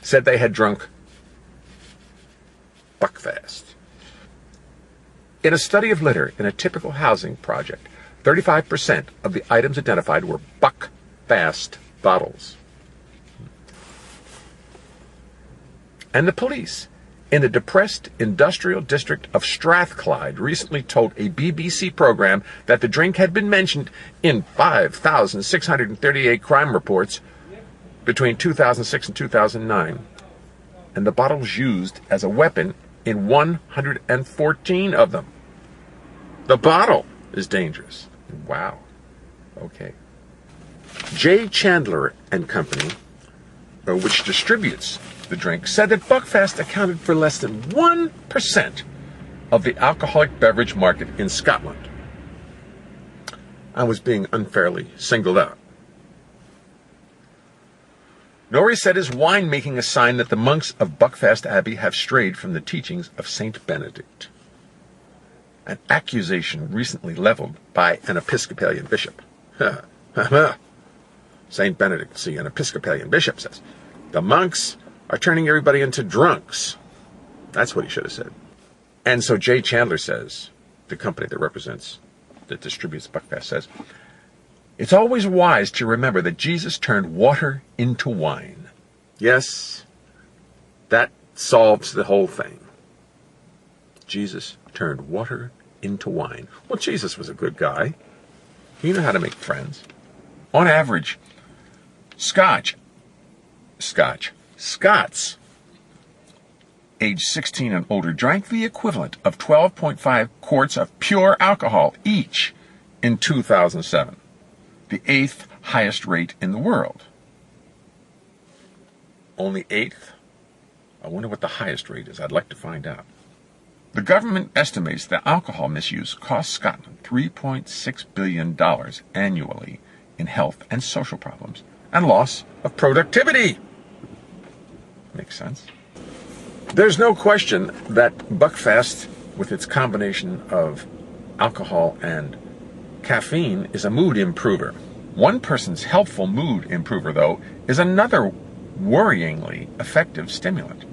said they had drunk Buckfast. In a study of litter in a typical housing project, 35% of the items identified were Buckfast bottles. And the police in the depressed industrial district of Strathclyde recently told a BBC program that the drink had been mentioned in 5,638 crime reports between 2006 and 2009, and the bottles used as a weapon in 114 of them. The bottle is dangerous. Wow. Okay. J. Chandler and Company, which distributes the drink, said that Buckfast accounted for less than 1% of the alcoholic beverage market in Scotland. I was being unfairly singled out. Norrie said his wine-making a sign that the monks of Buckfast Abbey have strayed from the teachings of Saint Benedict. An accusation recently leveled by an Episcopalian bishop. Saint Benedict, see, an Episcopalian bishop says, the monks are turning everybody into drunks. That's what he should have said. And so Jay Chandler says, the company that distributes Buckfast says, it's always wise to remember that Jesus turned water into wine. Yes, that solves the whole thing. Jesus turned water into wine. Well, Jesus was a good guy. He knew how to make friends. On average, Scots, age 16 and older, drank the equivalent of 12.5 quarts of pure alcohol each in 2007, the 8th highest rate in the world. Only 8th? I wonder what the highest rate is. I'd like to find out. The government estimates that alcohol misuse costs Scotland $3.6 billion annually in health and social problems and loss of productivity. Makes sense. There's no question that Buckfast, with its combination of alcohol and caffeine, is a mood improver. One person's helpful mood improver, though, is another worryingly effective stimulant.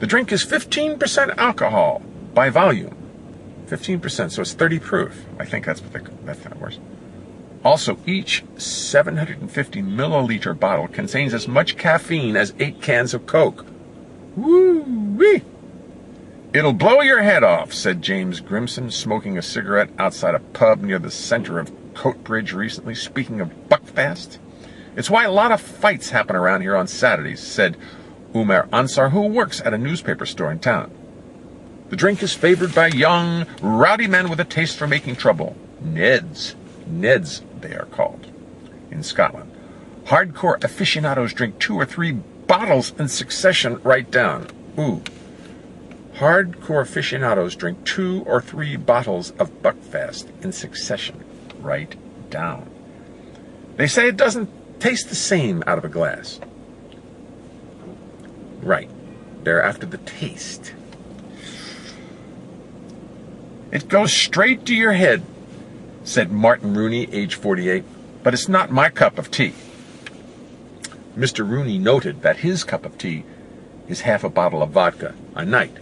The drink is 15% alcohol by volume. 15%, so it's 30 proof. I think that's how it works. Also, each 750 milliliter bottle contains as much caffeine as 8 cans of Coke. Woo-wee! It'll blow your head off, said James Grimson, smoking a cigarette outside a pub near the center of Coatbridge recently. Speaking of Buckfast, it's why a lot of fights happen around here on Saturdays, said Umar Ansar, who works at a newspaper store in town. The drink is favored by young, rowdy men with a taste for making trouble. Neds, they are called, in Scotland. Hardcore aficionados drink 2 or 3 bottles in succession. Write down. Ooh. Hardcore aficionados drink 2 or 3 bottles of Buckfast in succession. Write down. They say it doesn't taste the same out of a glass. Right. They're after the taste. It goes straight to your head, said Martin Rooney, age 48, but it's not my cup of tea. Mr. Rooney noted that his cup of tea is half a bottle of vodka a night.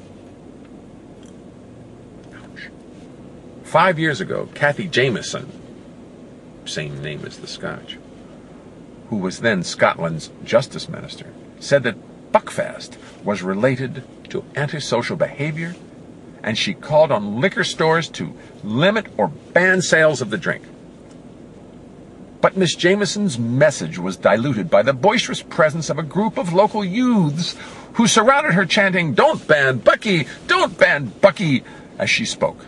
Ouch. 5 years ago, Cathy Jameson, same name as the Scotch, who was then Scotland's Justice Minister, said that Buckfast was related to antisocial behavior, and she called on liquor stores to limit or ban sales of the drink. But Miss Jameson's message was diluted by the boisterous presence of a group of local youths who surrounded her chanting, "Don't ban Bucky! Don't ban Bucky!" as she spoke.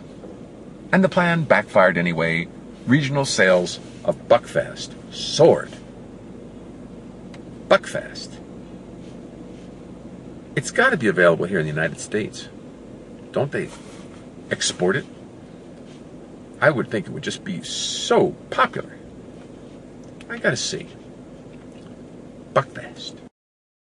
And the plan backfired anyway. Regional sales of Buckfast soared. Buckfast. It's got to be available here in the United States. Don't they export it? I would think it would just be so popular. I gotta see. Buckfast.